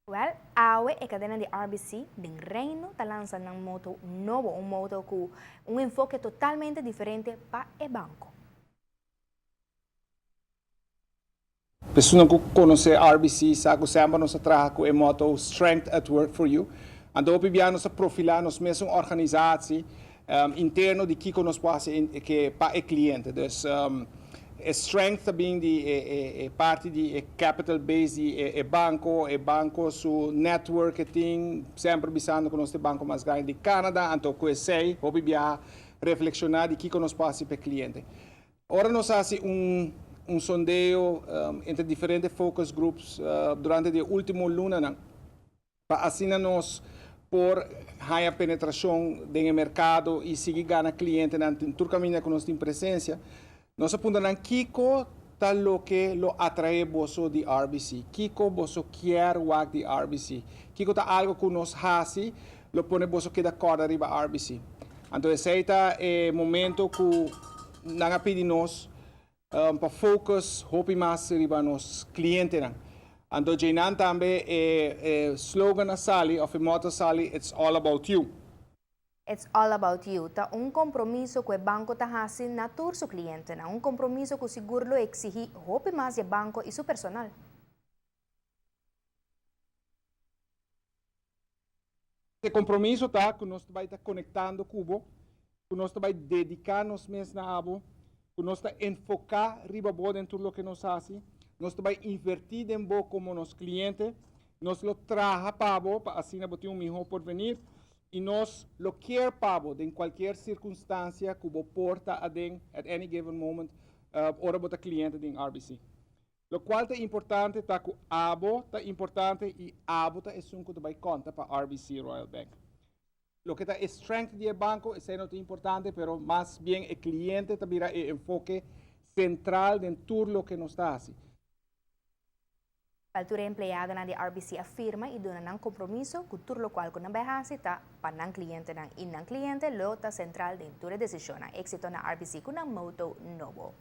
Well, AWE e cadena de RBC del Reino está lanzando un moto nuevo, un moto con un enfoque totalmente diferente para el banco. Pessoas que conhecem RBC, sabem que sempre nós trabalhamos com o motto Strength at Work for You. Então, o PBA nós profilar nós mesmos organização interno de que nós fazemos que para o cliente. Então, strength também de parte de capital base de banco su networking sempre pensando que nós temos banco mais grande de Canadá, então com esse o PBA reflexionar de que nós fazemos para o cliente. Ora nós fazemos sondeo entre diferentes focus groups durante o último luna para assim nós por higher penetração no mercado e seguir ganhando cliente em todo caminho que nós temos presença. Nós apuntamos Kiko tal lo que lo atrae boso de RBC. Kiko boso quer work de RBC. Kiko tá algo que nós hasi, lo pone boso que da corda arriba RBC. Então esse é o momento que nós pedimos para focus, hope mais riba nos clientes. Então Jainan também slogan na sali, of motto sali, it's all about you. It's all about you. Tá un compromiso que o banco está haciendo na tour su cliente, na un compromiso que seguro lo exige hope más de banco y su personal. Esse compromisso tá que nós vai estar conectando Cubo, que nós vai dedicar nos meses na abo, que nós vai enfocar riba boa dentro do que nós fazemos, nós vai invertir em bo como nos clientes, nós lo traga para assim botar melhor porvenir e nós lo quer para em qualquer circunstância que o porta a den at any given moment ora botar cliente em RBC. Lo qual é importante tá que abo tá importante e abo tá é um que vai conta para RBC Royal Bank. Lo que está strength do banco é não importante, pero mais bem o cliente também é enfoque central de tudo lo que nós está fazendo. A altura empleada na de RBC afirma e dona un compromiso con tutto lo qual con una behasita para el cliente y el cliente lo está central de tu decisión. Éxito na RBC con un moto nuevo.